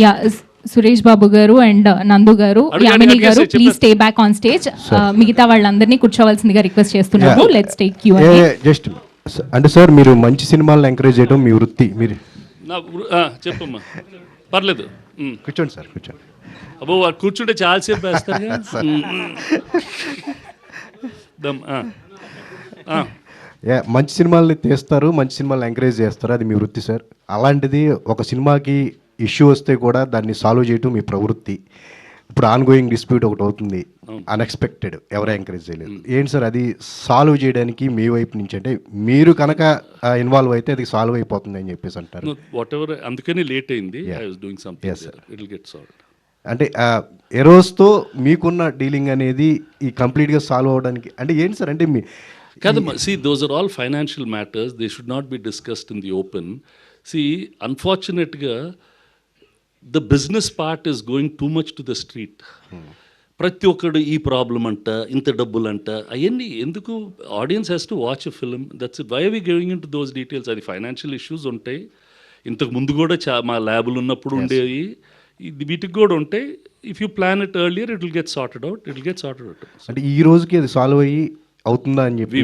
Yeah Suresh Babu గారు and నందు గారు, యామిని గారు, please stay back on stage. మిగతా వాళ్ళందరినీ కూర్చోవలసిందిగా రిక్వెస్ట్ చేస్తున్నాము. Let's take cue. జస్ట్ అంటే సార్, మీరు మంచి సినిమాలను ఎంకరేజ్ చేయడం మీ వృత్తి. మీరు చెప్పమ్మా, పర్లేదు. కూర్చోండి సార్, కూర్చోండి. అబ్బో కూర్చుంటే చాలాసేపు వేస్తారు. మంచి సినిమాలని తీస్తారు, మంచి సినిమాలను ఎంకరేజ్ చేస్తారు, అది మీ వృత్తి సార్. అలాంటిది ఒక సినిమాకి ఇష్యూ వస్తే కూడా దాన్ని సాల్వ్ చేయటం మీ ప్రవృత్తి. ఇప్పుడు ఆన్ గోయింగ్ డిస్ప్యూట్ ఒకటి అవుతుంది, అన్ఎక్స్పెక్టెడ్, ఎవరు ఎంకరేజ్ చేయలేదు. ఏంటి సార్ అది సాల్వ్ చేయడానికి మీ వైపు నుంచి? అంటే మీరు కనుక ఇన్వాల్వ్ అయితే అది సాల్వ్ అయిపోతుంది అని చెప్పేసి అంటారు. వాట్ ఎవర్, అందుకని లేట్ అయింది. I was doing something, it will get solved. అంటే ఎరోస్తో మీకున్న డీలింగ్ అనేది ఈ కంప్లీట్గా సాల్వ్ అవ్వడానికి అంటే ఏంటి సార్? అంటే మీ కాదమ్మా, see those are all financial matters, they should not be discussed in the open. See, unfortunately the business part is going too much to the street. ప్రతి ఒక్కడు ఈ ప్రాబ్లం అంట, ఇంత డబ్బులు అంట, అవన్నీ ఎందుకు? Audience has to watch a film, that's it. Why are we going into those details? అది ఫైనాన్షియల్ ఇష్యూస్ ఉంటాయి, ఇంతకు ముందు కూడా మా ల్యాబులు ఉన్నప్పుడు ఉండేవి, వీటికి కూడా ఉంటాయి. If you plan it earlier it will get sorted out, it will get sorted out. అంటే ఈ రోజుకి అది సాల్వ్ అయ్యి అవుతుందా అని చెప్పి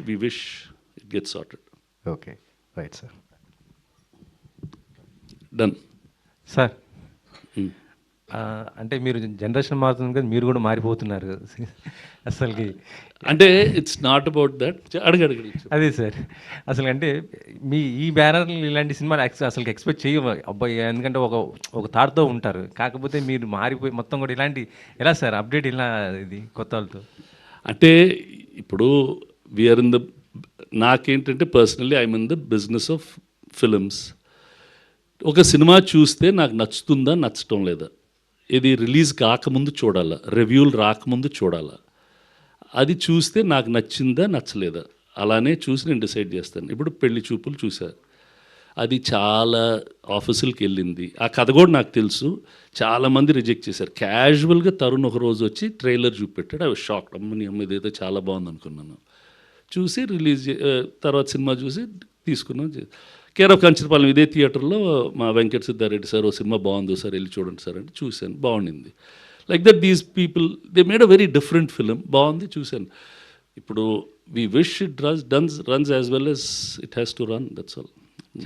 we wish it gets sorted. Okay, right sir. Done. Sir, అంటే మీరు జనరేషన్ మారుతుంది కదా, మీరు కూడా మారిపోతున్నారు అసలుకి. అంటే ఇట్స్ నాట్ అబౌట్ దట్. అడగడు. అదే సార్, అసలు అంటే మీ ఈ బ్యానర్లు ఇలాంటి సినిమాలు అసలు ఎక్స్పెక్ట్ చేయము అబ్బాయి, ఎందుకంటే ఒక థాట్తో ఉంటారు. కాకపోతే మీరు మారిపోయి మొత్తం కూడా ఇలాంటి ఎలా సార్ అప్డేట్ ఇలా ఇది కొత్త వాళ్ళతో? అంటే ఇప్పుడు వీఆర్ ఇన్ ద, నాకేంటంటే personally I'm in the business of films. ఒక సినిమా చూస్తే నాకు నచ్చుతుందా నచ్చటం లేదా, ఇది రిలీజ్ కాకముందు చూడాలా, రివ్యూలు రాకముందు చూడాలా, అది చూస్తే నాకు నచ్చిందా నచ్చలేదా, అలానే చూసి నేను డిసైడ్ చేస్తాను. ఇప్పుడు పెళ్లి చూపులు చూశారు, అది చాలా ఆఫీసులకి వెళ్ళింది, ఆ కథ కూడా నాకు తెలుసు, చాలామంది రిజెక్ట్ చేశారు. క్యాజువల్గా తరుణ్ ఒక రోజు వచ్చి ట్రైలర్ చూపెట్టాడు, అవి షాక్. అమ్మని అమ్మ ఇదైతే చాలా బాగుంది అనుకున్నాను. చూసి రిలీజ్ తర్వాత సినిమా చూసి తీసుకున్నాం. కేర్ ఆఫ్ కంచరపాలెం ఇదే థియేటర్లో మా వెంకట సిద్ధారెడ్డి సార్ ఓ సినిమా బాగుంది సార్ వెళ్ళి చూడండి సార్ అంటే చూశాను, బాగుండింది. Like that these people they made a very different film, బాగుంది, చూశాను. ఇప్పుడు we wish it runs as well as it has to run, that's all.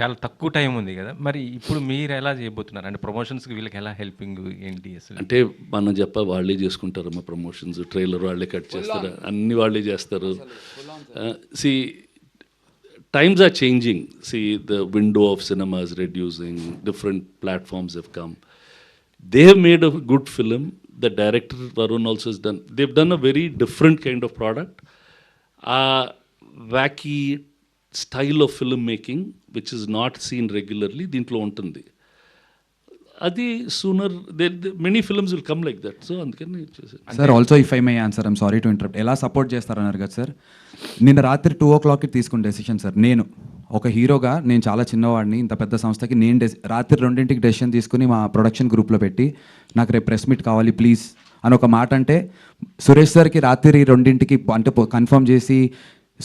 చాలా తక్కువ టైం ఉంది కదా, మరి ఇప్పుడు మీరు ఎలా చేయబోతున్నారు? అంటే ప్రమోషన్స్కి వీళ్ళకి ఎలా హెల్పింగ్ ఏంటి అసలు? అంటే మనం వాళ్ళే చేసుకుంటారు మా ప్రమోషన్స్, ట్రైలర్ వాళ్ళే కట్ చేస్తారు, అన్ని వాళ్ళే చేస్తారు. See times are changing. See, the window of cinema is reducing, different platforms have come. They have made a good film. The director Varun also has done, they've done a very different kind of product, wacky style of filmmaking which is not seen regularly దీంట్లో ఉంటుంది. అది sooner many films will come like that. So అందుకని sir, also if I my answer, I'm sorry to interrupt. ఎలా support చేస్తారన్నారు కదా sir, నిన్న రాత్రి 2:00 తీసుకున్న డెసిషన్ సార్. నేను ఒక హీరోగా, నేను చాలా చిన్నవాడిని, ఇంత పెద్ద సంస్థకి నేను రాత్రి 2ంటికి డెసిషన్ తీసుకుని మా ప్రొడక్షన్ గ్రూప్లో పెట్టి, నాకు రేపు ప్రెస్ మీట్ కావాలి ప్లీజ్ అని ఒక మాట అంటే, సురేష్ సార్కి రాత్రి 2ంటికి అంటే కన్ఫర్మ్ చేసి,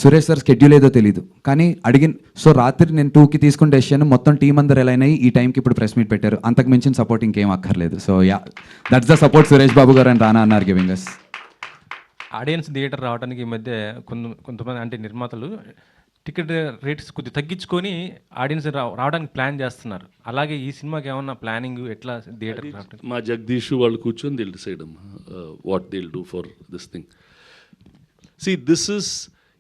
సురేష్ సార్ షెడ్యూల్ ఏదో తెలీదు కానీ అడిగిన, సో రాత్రి నేను 2కి తీసుకున్న డెసిషన్ మొత్తం టీం అందరు ఎలా అయినాయి, ఈ టైంకి ఇప్పుడు ప్రెస్ మీట్ పెట్టారు, అంతకు మించిన సపోర్ట్ ఇంకేం అక్కర్లేదు. So yeah, that's the support Suresh Babu గారు అండ్ రానా అన్నారు గివింగ్ అస్. ఆడియన్స్ థియేటర్ రావడానికి ఈ మధ్య కొంతమంది అంటే నిర్మాతలు టికెట్ రేట్స్ కొద్దిగా తగ్గించుకొని ఆడియన్స్ రావడానికి ప్లాన్ చేస్తున్నారు. అలాగే ఈ సినిమాకి ఏమన్నా ప్లానింగ్ ఎట్లా థియేటర్? మా జగదీష్ వాళ్ళు కూర్చొని they'll decide what they'll do for this thing. See this is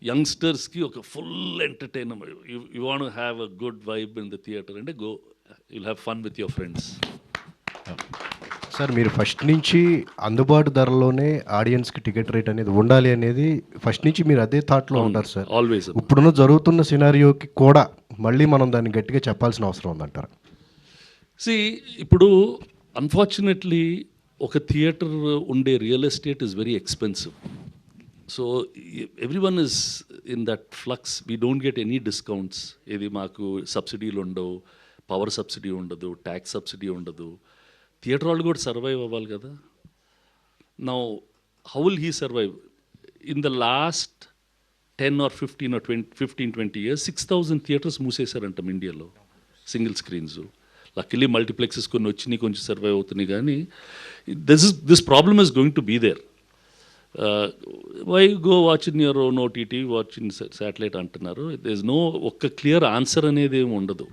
యంగ్స్టర్స్కి ఒక full entertainment. You want to have a good vibe in the theatre అంటే go, you'll have fun with your friends. Sir, మీరు first నుంచి అందుబాటు ధరలోనే ఆడియన్స్కి ticket rate అనేది ఉండాలి అనేది ఫస్ట్ నుంచి మీరు అదే థాట్లో ఉంటారు సార్. ఆల్వేస్. ఇప్పుడున్న జరుగుతున్న సినారియోకి కూడా మళ్ళీ మనం దాన్ని గట్టిగా చెప్పాల్సిన అవసరం ఉందంటారు. సి ఇప్పుడు అన్ఫార్చునేట్లీ ఒక థియేటర్ ఉండే real estate is very expensive. So everyone is in that flux. We don't get any discounts. ఇది మాకు సబ్సిడీలు ఉండవు, పవర్ సబ్సిడీ ఉండదు, ట్యాక్స్ సబ్సిడీ ఉండదు. థియేటర్ వాళ్ళు కూడా సర్వైవ్ అవ్వాలి కదా. Now how will he survive? In the last 10 or 15 years 6,000 theatres మూసేశారంట ఇండియాలో, సింగిల్ స్క్రీన్స్. లక్కీలీ మల్టీప్లెక్సెస్ కొన్ని వచ్చినాయి, కొంచెం సర్వైవ్ అవుతున్నాయి, కానీ this problem is going to be there. Why go watch in your own OTT, watch in satellite అంటున్నారు. There is no ఒక్క clear answer అనేది ఏమి ఉండదు.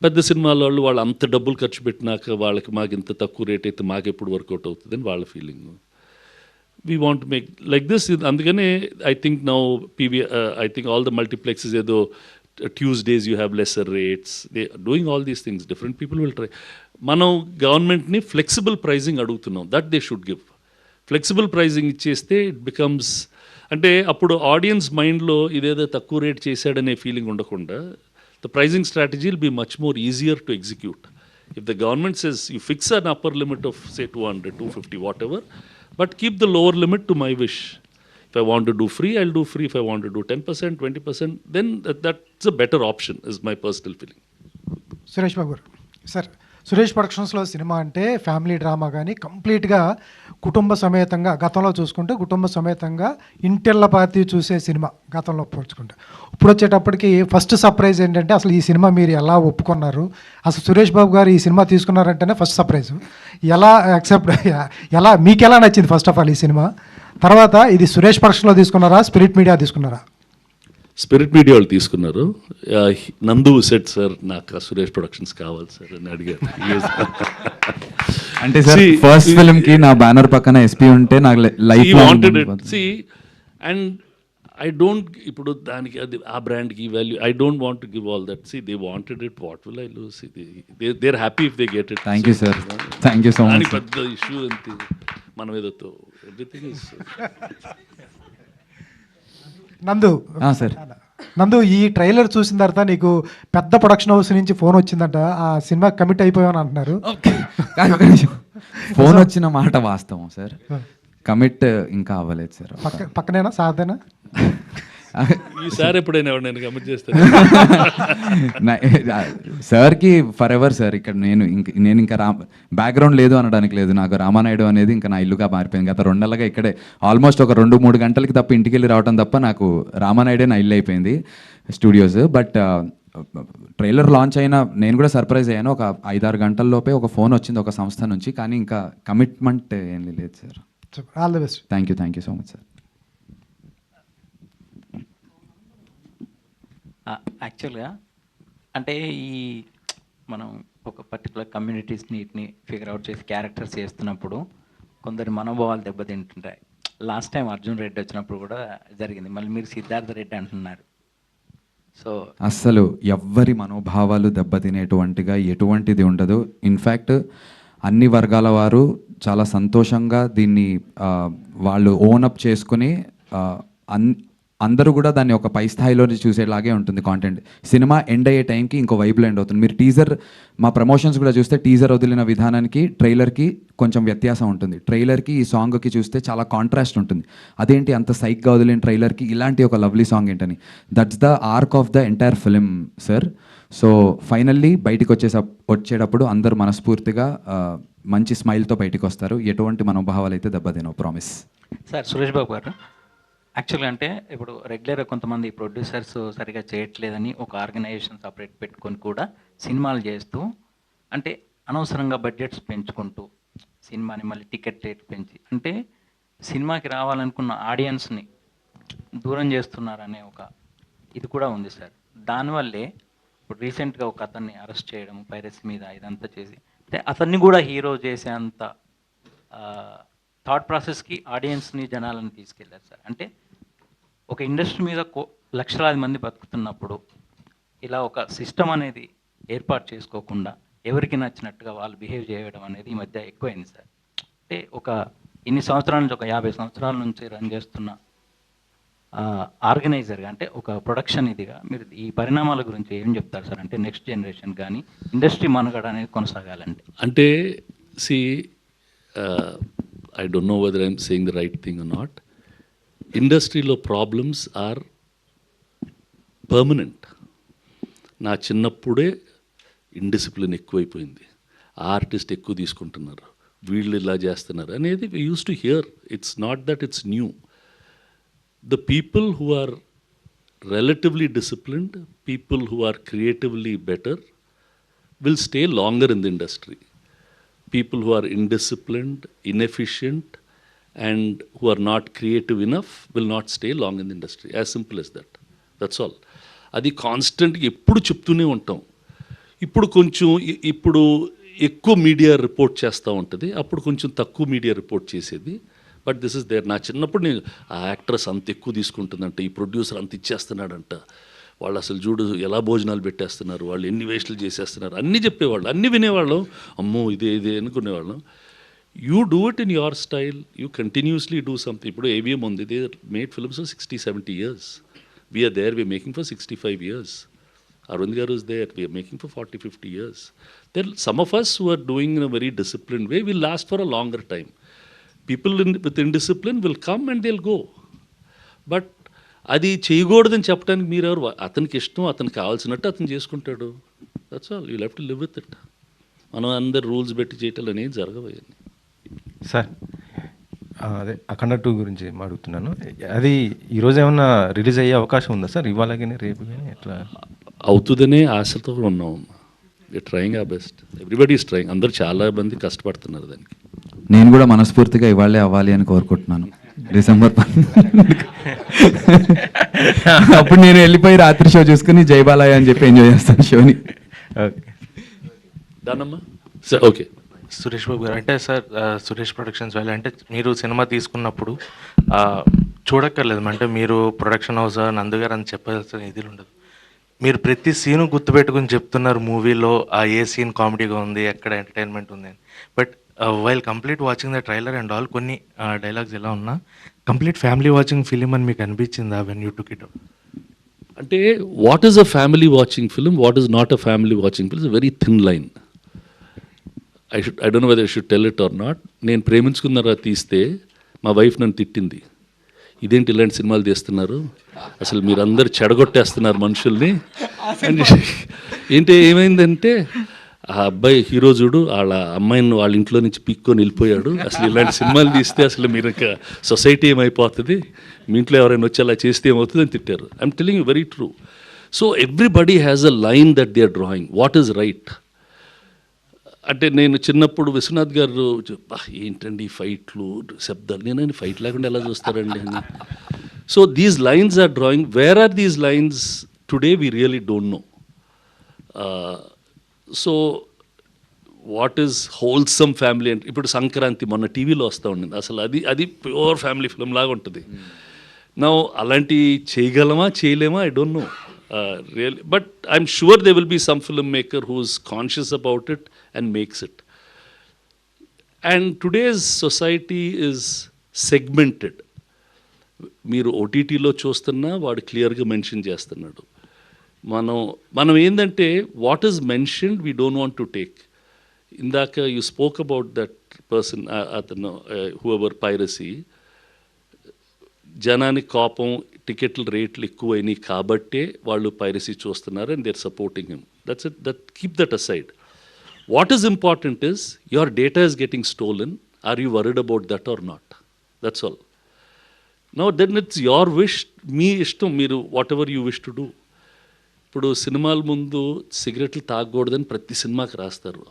పెద్ద సినిమాల వాళ్ళు అంత డబ్బులు ఖర్చు పెట్టినాక వాళ్ళకి మాకు ఇంత తక్కువ రేట్ అయితే మాకు ఎప్పుడు వర్కౌట్ అవుతుందని వాళ్ళ feeling. We want make like this. అందుకనే I think now I think all the multiplexes ఏదో Tuesdays you have lesser rates, they doing all these things. Different people will try. మనం గవర్నమెంట్ని ఫ్లెక్సిబుల్ ప్రైజింగ్ అడుగుతున్నాం, that they should give. Flexible pricing ఇచ్చేస్తే it becomes, అంటే అప్పుడు audience మైండ్లో ఇదేదో తక్కువ రేట్ చేశాడనే ఫీలింగ్ ఉండకుండా the pricing strategy will be much more easier to execute. If the government says you fix an upper limit of say 200, 250, whatever, but keep the lower limit to my wish. If I want to do free, I'll do free. If I want to do 10%, 20%, then that's a better option, is my personal feeling. Suresh Babu గారు, sir Suresh ప్రొడక్షన్స్లో సినిమా అంటే family drama కానీ కంప్లీట్గా కుటుంబ సమేతంగా, గతంలో చూసుకుంటే కుటుంబ సమేతంగా ఇంటిళ్ళపాతి చూసే సినిమా గతంలో పోల్చుకుంటే. ఇప్పుడు వచ్చేటప్పటికి ఫస్ట్ సర్ప్రైజ్ ఏంటంటే అసలు ఈ సినిమా మీరు ఎలా ఒప్పుకున్నారు, అసలు సురేష్ బాబు గారు ఈ సినిమా తీసుకున్నారంటేనే ఫస్ట్ సర్ప్రైజ్. ఎలా మీకు ఎలా నచ్చింది ఫస్ట్ ఆఫ్ ఆల్ ఈ సినిమా? తర్వాత ఇది సురేష్ ప్రొడక్షన్లో తీసుకున్నారా, స్పిరిట్ మీడియా తీసుకున్నారా? స్పిరిట్ మీడియా వాళ్ళు తీసుకున్నారు. నందు సెట్ సార్ నాకు సురేష్ ప్రొడక్షన్స్ కావాలి సార్ అని అడిగారు. అంటే సార్ ఫస్ట్ ఫిల్మ్ కి నా బ్యానర్ పక్కన ఎస్పీ ఉంటే నాకు life wanted it. See and I don't, ఇప్పుడు దానికి అది ఆ బ్రాండ్కి value, I don't want to give all that. See they wanted it, what will I lose? They are happy if they get it. Thank you sir, thank you so much. పెద్ద issue అంతే మనం ఏదో everything is. నందు sir, నందు ఈ trailer చూసిన తర్వాత నీకు పెద్ద ప్రొడక్షన్ హౌస్ నుంచి ఫోన్ వచ్చిందంట, ఆ సినిమా కమిట్ అయిపోయామని అంటున్నారు. ఫోన్ వచ్చిన మాట వాస్తవం సార్, కమిట్ ఇంకా అవ్వలేదు సార్. పక్కనేనా సాధన? ఈసారి ఎప్పుడైనా నేను కమిట్ చేస్తాను సార్కి ఫర్ ఎవర్ సార్. ఇక్కడ నేను ఇంకా బ్యాక్గ్రౌండ్ లేదు అనడానికి లేదు, నాకు రామానాయుడు అనేది ఇంకా నా ఇల్లుగా మారిపోయింది. గత 2 నెలలుగా ఇక్కడే ఆల్మోస్ట్ ఒక 2-3 గంటలకి తప్ప ఇంటికి వెళ్ళి రావడం తప్ప నాకు రామానాయుడే నా ఇల్లు అయిపోయింది, స్టూడియోస్. బట్ ట్రైలర్ లాంచ్ అయినా నేను కూడా సర్ప్రైజ్ అయ్యాను. ఒక 5-6 గంటల్లోపే ఒక ఫోన్ వచ్చింది ఒక సంస్థ నుంచి, కానీ ఇంకా కమిట్మెంట్ ఏం లేదు sir. All the best. Thank you so much sir. యాక్చువల్గా అంటే ఈ మనం ఒక పర్టికులర్ కమ్యూనిటీస్ని వీటిని ఫిగర్ అవుట్ చేసి క్యారెక్టర్స్ చేస్తున్నప్పుడు కొందరి మనోభావాలు దెబ్బతింటుంటాయి. లాస్ట్ టైం అర్జున్ రెడ్డి వచ్చినప్పుడు కూడా జరిగింది, మళ్ళీ మీరు సిద్ధార్థ రెడ్డి అంటున్నారు. సో అస్సలు ఎవ్వరి మనోభావాలు దెబ్బతినేటువంటిగా ఎటువంటిది ఉండదు. ఇన్ఫ్యాక్ట్ అన్ని వర్గాల వారు చాలా సంతోషంగా దీన్ని వాళ్ళు ఓనప్ చేసుకుని అందరూ కూడా దాన్ని ఒక పై స్థాయిలో చూసేలాగే ఉంటుంది కాంటెంట్. సినిమా ఎండ్ అయ్యే టైంకి ఇంకో వైపులో ఎండ్ అవుతుంది. మీరు టీజర్, మా ప్రమోషన్స్ కూడా చూస్తే టీజర్ వదిలిన విధానానికి ట్రైలర్కి కొంచెం వ్యత్యాసం ఉంటుంది. ట్రైలర్కి ఈ సాంగ్కి చూస్తే చాలా కాంట్రాస్ట్ ఉంటుంది. అదేంటి అంత సైక్గా వదిలిన ట్రైలర్కి ఇలాంటి ఒక లవ్లీ సాంగ్ ఏంటని. That's the arc of the entire film sir. So finally బయటికి వచ్చేటప్పుడు అందరూ మనస్ఫూర్తిగా మంచి స్మైల్తో బయటికి వస్తారు. ఎటువంటి మనోభావాలు అయితే దెబ్బతినో, ప్రామిస్. సార్ సురేష్ బాబు గారు, యాక్చువల్గా అంటే ఇప్పుడు రెగ్యులర్గా కొంతమంది ప్రొడ్యూసర్స్ సరిగా చేయట్లేదని ఒక ఆర్గనైజేషన్ సపరేట్ పెట్టుకొని కూడా సినిమాలు చేస్తూ అంటే అనవసరంగా బడ్జెట్స్ పెంచుకుంటూ సినిమాని మళ్ళీ టికెట్ రేట్ పెంచి అంటే సినిమాకి రావాలనుకున్న ఆడియన్స్ని దూరం చేస్తున్నారనే ఒక ఇది కూడా ఉంది సార్. దానివల్లే ఇప్పుడు రీసెంట్గా ఒక అతన్ని అరెస్ట్ చేయడం పైరసీ మీద ఇదంతా చేసి అంటే అతన్ని కూడా హీరో చేసేంత థాట్ ప్రాసెస్కి ఆడియన్స్ని జనాలను తీసుకెళ్ళారు సార్. అంటే ఒక ఇండస్ట్రీ మీద లక్షలాది మంది బతుకుతున్నప్పుడు ఇలా ఒక సిస్టమ్ అనేది ఏర్పాటు చేసుకోకుండా ఎవరికి నచ్చినట్టుగా వాళ్ళు బిహేవ్ చేయడం అనేది ఈ మధ్య ఎక్కువైంది సార్. అంటే ఒక ఇన్ని సంవత్సరాల నుంచి ఒక 50 సంవత్సరాల నుంచి రన్ చేస్తున్న ఆర్గనైజర్గా అంటే ఒక ప్రొడక్షన్ ఇదిగా మీరు ఈ పరిణామాల గురించి ఏం చెప్తారు సార్? అంటే నెక్స్ట్ జనరేషన్ కానీ ఇండస్ట్రీ మనుగడ అనేది కొనసాగాలంటే. అంటే C I don't know whether I'm saying the right thing or not. ఇండస్ట్రీలో ప్రాబ్లమ్స్ ఆర్ పర్మనెంట్. నా చిన్నప్పుడే ఇండిసిప్లిన్ ఎక్కువైపోయింది, ఆర్టిస్ట్ ఎక్కువ తీసుకుంటున్నారు, వీళ్ళు ఇలా చేస్తున్నారు అనేది we used to hear. It's not that it's new. The people who are relatively disciplined, people who are creatively better, will stay longer in the industry. People who are indisciplined, inefficient, and who are not creative enough will not stay long in the industry. As simple as that. That's all. అది కాన్స్టెంట్గా ఎప్పుడు చెప్తూనే ఉంటాం. ఇప్పుడు కొంచెం ఇప్పుడు ఎక్కువ media report చేస్తూ ఉంటుంది, అప్పుడు కొంచెం తక్కువ మీడియా రిపోర్ట్ చేసేది. But this is there. నా చిన్నప్పుడు నేను ఆ యాక్ట్రెస్ అంత ఎక్కువ తీసుకుంటుందంట, ఈ ప్రొడ్యూసర్ అంత ఇచ్చేస్తున్నాడంట, వాళ్ళు అసలు చూడు ఎలా భోజనాలు పెట్టేస్తున్నారు, వాళ్ళు ఎన్ని వేస్టులు చేసేస్తున్నారు, అన్నీ చెప్పేవాళ్ళు, అన్నీ వినేవాళ్ళం. అమ్మో ఇదే అనుకునేవాళ్ళం. You do it in your style, you continuously do something. ఇప్పుడు ఏవిఎం ఉంది, they made films for 60-70 years. We're there, we're making for 65 years. Arvind Garu is there, we are making for 40-50 years. There are some of us who are doing in a very disciplined way will last for a longer time. People with indiscipline will come and they'll go. But అది చేయకూడదని చెప్పడానికి మీరెవరు? అతనికి ఇష్టం, అతనికి కావాల్సినట్టు అతను చేసుకుంటాడు. That's all. You have to live with it. మనం అందరు రూల్స్ పెట్టి చేయటం అనేది జరగబోయేది. సార్ అదే అఖండ 2 గురించి అడుగుతున్నాను. అది ఈరోజు ఏమన్నా రిలీజ్ అయ్యే అవకాశం ఉందా సార్? ఇవాళ కానీ రేపు కానీ ఎట్లా అవుతుందనే ఆశతో ఉన్నాం. వి ట్రయింగ్ ఆ బెస్ట్. Everybody is trying. అందరూ చాలా మంది కష్టపడుతున్నారు దానికి. నేను కూడా మనస్ఫూర్తిగా ఇవాళే అవ్వాలి అని కోరుకుంటున్నాను. డిసెంబర్ అప్పుడు నేను వెళ్ళిపోయి రాత్రి షో చూసుకుని జైబాలయ్య అని చెప్పి ఎంజాయ్ చేస్తాను షోని. ఓకే దానమ్మా సార్. ఓకే సురేష్ బాబు గారు, అంటే సార్ సురేష్ ప్రొడక్షన్స్ వాళ్ళు అంటే మీరు సినిమా తీసుకున్నప్పుడు చూడక్కర్లేదు, అంటే మీరు ప్రొడక్షన్ హౌస్ నందు గారు అని చెప్పాల్సిన ఇది ఉండదు. మీరు ప్రతి సీను గుర్తుపెట్టుకుని చెప్తున్నారు మూవీలో ఏ సీన్ కామెడీగా ఉంది, ఎక్కడ ఎంటర్టైన్మెంట్ ఉంది అని. But while complete watching the trailer and all కొన్ని డైలాగ్స్ ఎలా ఉన్నా కంప్లీట్ ఫ్యామిలీ వాచింగ్ ఫిలిం అని మీకు అనిపించిందా వెన్ యూ టుక్ ఇట్? అంటే what is a family watching film, what is not a family watching film, is very thin line. I don't know whether I should tell it or not. నేను ప్రేమించుకున్నారా తీస్తే మా wife నన్ను తిట్టింది, ఇదేంటి ఇలాంటి సినిమాలు తీస్తున్నారు, అసలు మీరు అందరు చెడగొట్టేస్తున్నారు మనుషుల్ని. ఏంటి ఏమైందంటే ఆ అబ్బాయి హీరో చూడు వాళ్ళ అమ్మాయిని వాళ్ళ ఇంట్లో నుంచి పీక్కొని వెళ్ళిపోయాడు, అసలు ఇలాంటి సినిమాలు తీస్తే అసలు మీరు ఇంకా సొసైటీ ఏమైపోతుంది, మీ ఇంట్లో ఎవరైనా వచ్చి అలా చేస్తే ఏమవుతుంది అని తిట్టారు. I'm telling you very true. So everybody has a line that they are drawing, what is right. అంటే నేను చిన్నప్పుడు విశ్వనాథ్ గారు ఏంటండి ఫైట్లు శబ్దాలు, నేను ఫైట్ లేకుండా ఎలా చూస్తారండి అని. So these lines are drawing. Where are these lines today we really don't know. So what is wholesome family అంటే ఇప్పుడు సంక్రాంతి మొన్న టీవీలో వస్తూ ఉండింది, అసలు అది ప్యూర్ ఫ్యామిలీ ఫిల్మ్ లాగా ఉంటుంది. నా అలాంటి చేయగలమా చేయలేమా I don't know really, but I'm sure there will be some filmmaker who's conscious about it and makes it. And today's society is segmented. మీరు ఓటీటీలో చూస్తున్నా వాడు క్లియర్గా మెన్షన్ చేస్తున్నాడు. మనం ఏంటంటే what is mentioned we don't want to take. ఇందాక you spoke about that person, అతను హూఎవర్ పైరసీ, జనానికి కోపం, టికెట్ల రేట్లు ఎక్కువైనాయి కాబట్టే వాళ్ళు పైరసీ చూస్తున్నారు and they are supporting him. That's it. That keep that aside. What is important is your data is getting stolen. Are you worried about that or not? That's all. No then it's your wish. మీ ఇష్టం, మీరు whatever you wish to do. ఇప్పుడు సినిమాల ముందు సిగరెట్లు తాగకూడదని ప్రతి సినిమాకి రాస్తారు.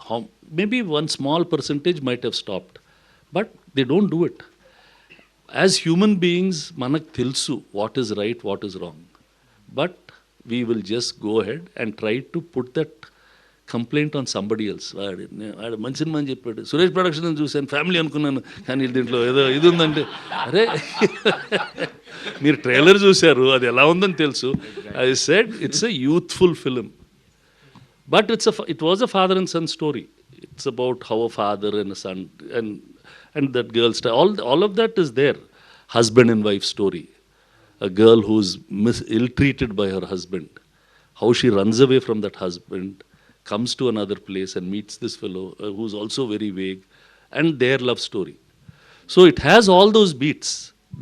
Maybe one small percentage might have stopped, but they don't do it. As human beings మనకు తెలుసు what is right, what is wrong, but we will just go head and try to put that complaint on somebody else. వాడు మంచి cinema అని చెప్పాడు, Suresh production అని చూశాను, family అనుకున్నాను, కానీ దీంట్లో ఏదో ఇది ఉందంటే, అరే మీరు ట్రైలర్ చూశారు, అది ఎలా ఉందని తెలుసు. I said it's a youthful film, but it was a father and son story. It's about how a father and a son and that girl's all of that is there. Husband and wife story. A girl who's ill-treated by her husband. How she runs away from that husband, comes to another place and meets this fellow who's also very vague, and their love story. So it has all those beats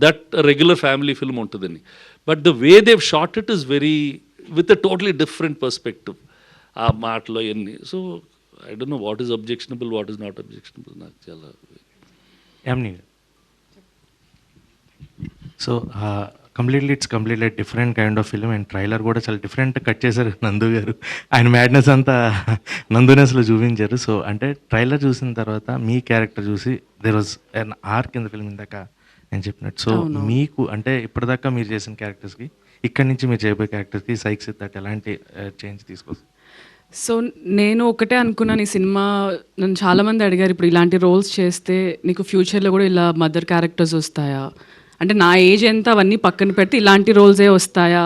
that a regular family film untadani. But the way they've shot it is very with a totally different perspective. Aa maatlo enni. So I don't know what is objectionable, what is not objectionable. నాకు చాలా so it's completely different kind of film and trailer కూడా చాలా different cut చేశారు నందు గారు. ఆయన madness అంతా నందునెస్లో చూపించారు. సో అంటే ట్రైలర్ చూసిన తర్వాత మీ క్యారెక్టర్ చూసి there was an arc in the film ఇందాక నేను చెప్పినట్టు. సో మీకు అంటే ఇప్పటిదాకా మీరు చేసిన క్యారెక్టర్స్కి ఇక్కడి నుంచి మీరు చేయబోయే క్యారెక్టర్స్కి సైక్ సిద్ధార్థ్ ఎలాంటి చేంజ్ తీసుకొస్తుంది? సో నేను ఒకటే అనుకున్నాను, ఈ సినిమా నన్ను చాలామంది అడిగారు, ఇప్పుడు ఇలాంటి రోల్స్ చేస్తే నీకు ఫ్యూచర్లో కూడా ఇలా మదర్ క్యారెక్టర్స్ వస్తాయా, అంటే నా ఏజ్ ఎంత అవన్నీ పక్కన పెడితే ఇలాంటి రోల్సే వస్తాయా,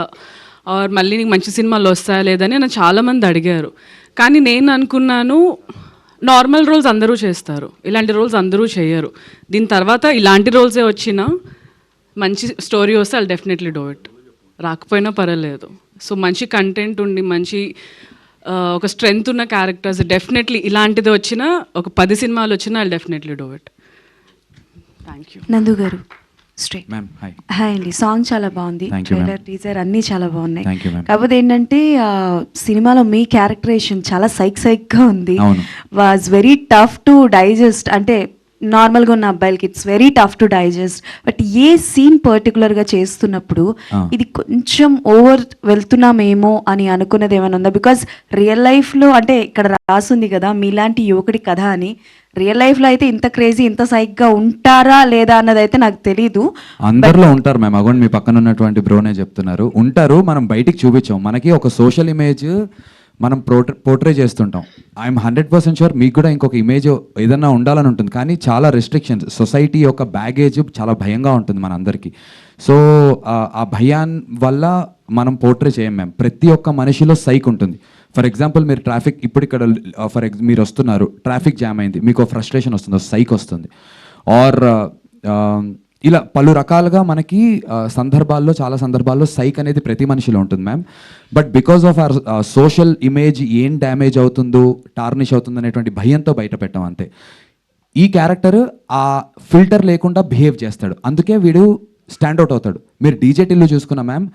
ఆర్ మళ్ళీ నీకు మంచి సినిమాలు వస్తాయా లేదని నన్ను చాలామంది అడిగారు. కానీ నేను అనుకున్నాను నార్మల్ రోల్స్ అందరూ చేస్తారు, ఇలాంటి రోల్స్ అందరూ చేయరు. దీని తర్వాత ఇలాంటి రోల్సే వచ్చినా మంచి స్టోరీ వస్తే ఐల్ డెఫినెట్లీ డూ ఇట్, రాకపోయినా పర్వాలేదు. సో మంచి కంటెంట్ ఉండి మంచి ఒక స్ట్రెంగ్త్ ఉన్న క్యారెక్టర్స్ డెఫినెట్లీ ఇలాంటిది వచ్చినా ఒక 10 సినిమాలు వచ్చినా I'll definitely do it. Thank you. నందు గారు స్ట్రైట్. Ma'am hi. హాయ్ అండి. సాంగ్ చాలా బాగుంది, Thank you, ట్రైలర్ టీజర్ అన్నీ చాలా బాగున్నాయి. Thank you, ma'am. కాకపోతే ఏంటంటే సినిమాలో మీ క్యారెక్టరేషన్ చాలా సైక్గా ఉంది. అవును. Was very tough to digest, అంటే నార్మల్గా ఉన్న అబ్బాయిలకి it's very tough to digest. But a scene పర్టికులర్గా చేస్తున్నప్పుడు ఇది కొంచెం ఓవర్ వెళ్తున్నామేమో అని అనుకున్నది ఏమైనా ఉందా? బికాజ్ రియల్ లైఫ్లో అంటే ఇక్కడ రాసుంది కదా మీలాంటి యువకుడి కథ అని, రియల్ లైఫ్లో అయితే ఇంత క్రేజీ ఇంత సైక్గా ఉంటారా లేదా అన్నది అయితే నాకు తెలీదు. అందరిలో ఉంటారు మ్యామ్, అగోండి మీ పక్కన ఉన్నటువంటి బ్రోనే చెప్తున్నారు, ఉంటారు. మనం బయటికి చూపించాం, మనకి ఒక సోషల్ ఇమేజ్ మనం పోర్ట్రే చేస్తుంటాం. ఐఎమ్ 100% షూర్ మీకు కూడా ఇంకొక ఇమేజ్ ఏదన్నా ఉండాలని ఉంటుంది, కానీ చాలా రెస్ట్రిక్షన్స్, సొసైటీ యొక్క బ్యాగేజ్ చాలా భయంగా ఉంటుంది మన అందరికీ. సో ఆ భయాన్ వల్ల మనం పోర్ట్రే చేయం మ్యామ్. ప్రతి ఒక్క మనిషిలో సైక్ ఉంటుంది. ఫర్ ఎగ్జాంపుల్ మీరు ట్రాఫిక్, ఇప్పుడు ఇక్కడ మీరు వస్తున్నారు, ట్రాఫిక్ జామ్ అయింది, మీకు ఫ్రస్ట్రేషన్ వస్తుంది, సైక్ వస్తుంది. ఆర్ ఇలా పలు రకాలుగా మనకి చాలా సందర్భాల్లో సైక్ అనేది ప్రతి మనిషిలో ఉంటుంది ma'am. But because of our social image ఏం డ్యామేజ్ అవుతుందో, టార్నిష్ అవుతుందో అనేటువంటి భయంతో బయట పెట్టాం అంతే. ఈ క్యారెక్టర్ ఆ ఫిల్టర్ లేకుండా బిహేవ్ చేస్తాడు, అందుకే వీడు స్టాండ్అవుట్ అవుతాడు. మీరు డీజే టిల్లు చూసుకున్న మ్యామ్,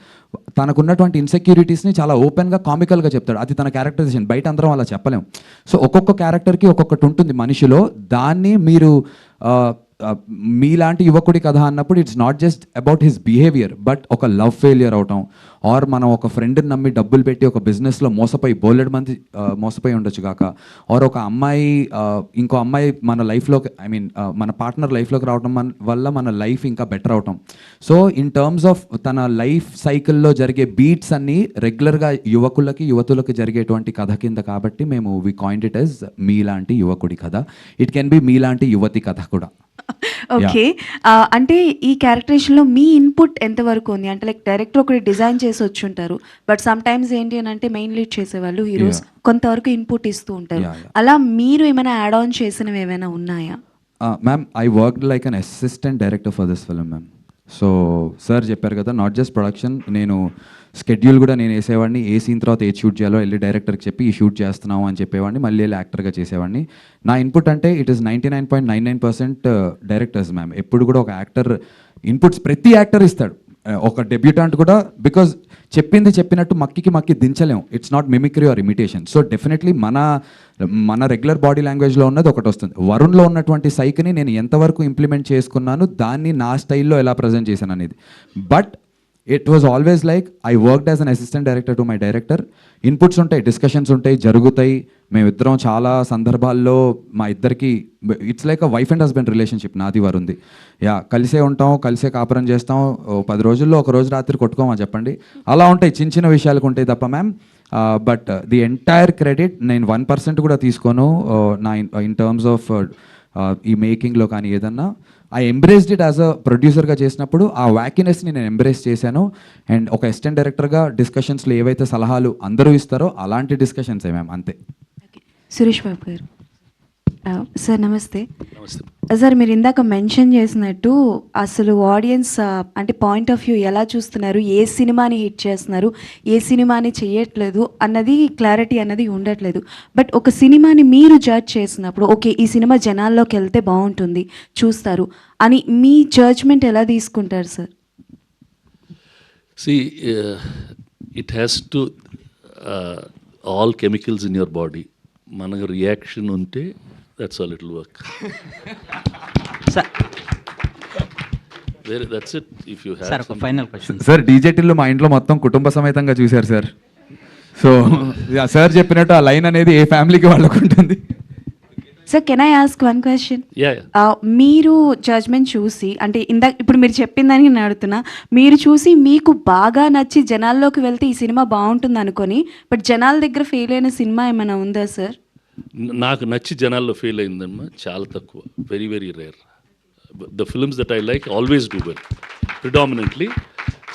తనకున్నటువంటి ఇన్సెక్యూరిటీస్ని చాలా ఓపెన్గా కామికల్గా చెప్తాడు. అది తన క్యారెక్టరైజేషన్, బయట అందరం అలా చెప్పలేం. సో ఒక్కొక్క క్యారెక్టర్కి ఒక్కొక్కటి ఉంటుంది మనిషిలో, దాన్ని మీరు మీలాంటి యువకుడి కథ అన్నప్పుడు it's not just about his behaviour, but ఒక లవ్ ఫెయిలియర్ అవటం, ఆర్ మనం ఒక ఫ్రెండ్ని నమ్మి డబ్బులు పెట్టి ఒక బిజినెస్లో మోసపోయి బోలెడు మంది మోసపోయి ఉండొచ్చు కాక, ఆర్ ఒక అమ్మాయి ఇంకో అమ్మాయి మన లైఫ్లోకి, మన పార్ట్నర్ లైఫ్లోకి రావడం వల్ల మన లైఫ్ ఇంకా బెటర్ అవటం. సో ఇన్ టర్మ్స్ ఆఫ్ తన లైఫ్ సైకిల్లో జరిగే బీట్స్ అన్నీ రెగ్యులర్గా యువతులకి జరిగేటువంటి కథ కింద, కాబట్టి మేము వి కాయిన్డ్ ఇట్ యాజ్ మీలాంటి యువకుడి కథ. ఇట్ కెన్ బి మీలాంటి యువతి కథ కూడా. ఓకే. అంటే ఈ క్యారెక్టరేషన్లో మీ ఇన్పుట్ ఎంతవరకు ఉంది? అంటే లైక్ డైరెక్టర్ ఒకటి డిజైన్ చేసి వచ్చి ఉంటారు, బట్ సమ్ టైమ్స్ ఏంటి అని అంటే మెయిన్ లీడ్ చేసేవాళ్ళు హీరోస్ కొంతవరకు ఇన్పుట్ ఇస్తూ ఉంటారు. అలా మీరు ఏమైనా యాడ్ ఆన్ చేసినవి ఏమైనా ఉన్నాయా? Ma'am, I worked like an assistant director for this film ma'am. So sir చెప్పారు కదా, నాట్ జస్ట్ ప్రొడక్షన్, నేను స్కెడ్యూల్ కూడా నేను వేసేవాడిని, ఏ సీన్ తర్వాత ఏ షూట్ చేయాలో వెళ్ళి డైరెక్టర్కి చెప్పి ఈ షూట్ చేస్తున్నాము అని చెప్పేవాడిని, మళ్ళీ వెళ్ళి యాక్టర్గా చేసేవాడిని. నా ఇన్పుట్ అంటే ఇట్ ఈస్ 99.99% డైరెక్టర్స్ మ్యామ్. ఎప్పుడు కూడా ఒక యాక్టర్ ఇన్పుట్స్ ప్రతి యాక్టర్ ఇస్తాడు, ఒక డెబ్యూటాంట్ కూడా, బికాజ్ చెప్పినట్టు మక్కి దించలేం. It's not mimicry or imitation. So definitely మన రెగ్యులర్ బాడీ లాంగ్వేజ్లో ఉన్నది ఒకటి వస్తుంది. వరుణ్లో ఉన్నటువంటి సైక్ని నేను ఎంతవరకు ఇంప్లిమెంట్ చేసుకున్నాను, దాన్ని నా స్టైల్లో ఎలా ప్రజెంట్ చేశాను అనేది. But it was always like I worked as an assistant director to my director. Inputs ఉంటాయి, డిస్కషన్స్ ఉంటాయి, జరుగుతాయి. మేమిద్దరం చాలా సందర్భాల్లో మా ఇద్దరికి it's like a wife and husband relationship నాది వారుంది. కలిసే ఉంటాం, కలిసే కాపురం చేస్తాం. 10 రోజుల్లో ఒక రోజు రాత్రి కొట్టుకోమా చెప్పండి, అలా ఉంటాయి. చిన్న విషయాలకు ఉంటాయి తప్ప ma'am. But the entire credit నేను 1% కూడా తీసుకోను నా ఇన్ టర్మ్స్ ఆఫ్ ఈ మేకింగ్లో కానీ ఏదన్నా. I embraced it as a ప్రొడ్యూసర్గా చేసినప్పుడు ఆ వ్యాకినెస్ని నేను ఎంబ్రేస్ చేశాను. అండ్ ఒక అసిస్టెంట్ డైరెక్టర్గా డిస్కషన్స్లో ఏవైతే సలహాలు అందరూ ఇస్తారో అలాంటి డిస్కషన్సే మ్యామ్, అంతే. సురేష్ బాబు గారు సార్ నమస్తే. సార్ మీరు ఇందాక మెన్షన్ చేసినట్టు అసలు ఆడియన్స్ అంటే పాయింట్ ఆఫ్ వ్యూ ఎలా చూస్తున్నారు, ఏ సినిమాని హిట్ చేస్తున్నారు, ఏ సినిమాని చేయట్లేదు అన్నది క్లారిటీ అన్నది ఉండట్లేదు. బట్ ఒక సినిమాని మీరు జడ్జ్ చేసినప్పుడు ఓకే ఈ సినిమా జనాల్లోకి వెళ్తే బాగుంటుంది చూస్తారు అని మీ జడ్జ్మెంట్ ఎలా తీసుకుంటారు sir? See, it has to all chemicals in your body. మనకు రియాక్షన్ ఉంటే that's all it will work. That's it. If you sir ఒక హ్యావ్ ఫైనల్ క్వశ్చన్. సార్ డీజేటీల్లో మా ఇంట్లో మొత్తం కుటుంబ సమేతంగా చూశారు సార్. సో సార్ చెప్పినట్టు ఆ లైన్ అనేది ఏ ఫ్యామిలీకి వాళ్ళకు ఉంటుంది. Sir can I ask one question? Yeah మీరు జడ్జ్మెంట్ చూసి అంటే ఇప్పుడు మీరు చెప్పిన దానికి నేను అడుగుతున్నా, మీరు చూసి మీకు బాగా నచ్చి జనాల్లోకి వెళ్తే ఈ సినిమా బాగుంటుంది అనుకొని బట్ జనాల దగ్గర ఫెయిల్ అయిన సినిమా ఏమైనా ఉందా సార్? నాకు నచ్చి జనాల్లో ఫెయిల్ అయిందమ్మా చాలా తక్కువ, very very rare. The films that I like always do well predominantly.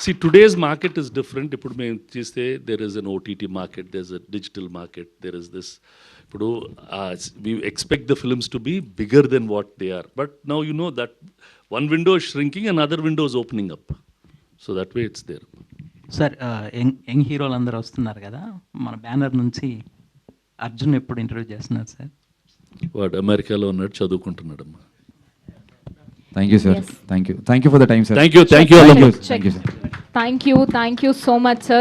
See, today's market is different. ఇప్పుడు మేము చేస్తే there is an OTT market, there's a digital market, there is this. ఇప్పుడు we expect the films to be bigger than what they are. But now you know that one window is shrinking, another window is opening up. So that way it's there. Sir young హీరోలు అందరూ వస్తున్నారు కదా, మన banner నుంచి అర్జున్ ఎప్పుడు introduce చేస్తున్నారు sir? వాడు అమెరికాలో ఉన్నాడు, చదువుకుంటున్నాడమ్మా. Thank you sir. Thank you for the time sir. Thank you. Thank you sir. Thank you so much, sir.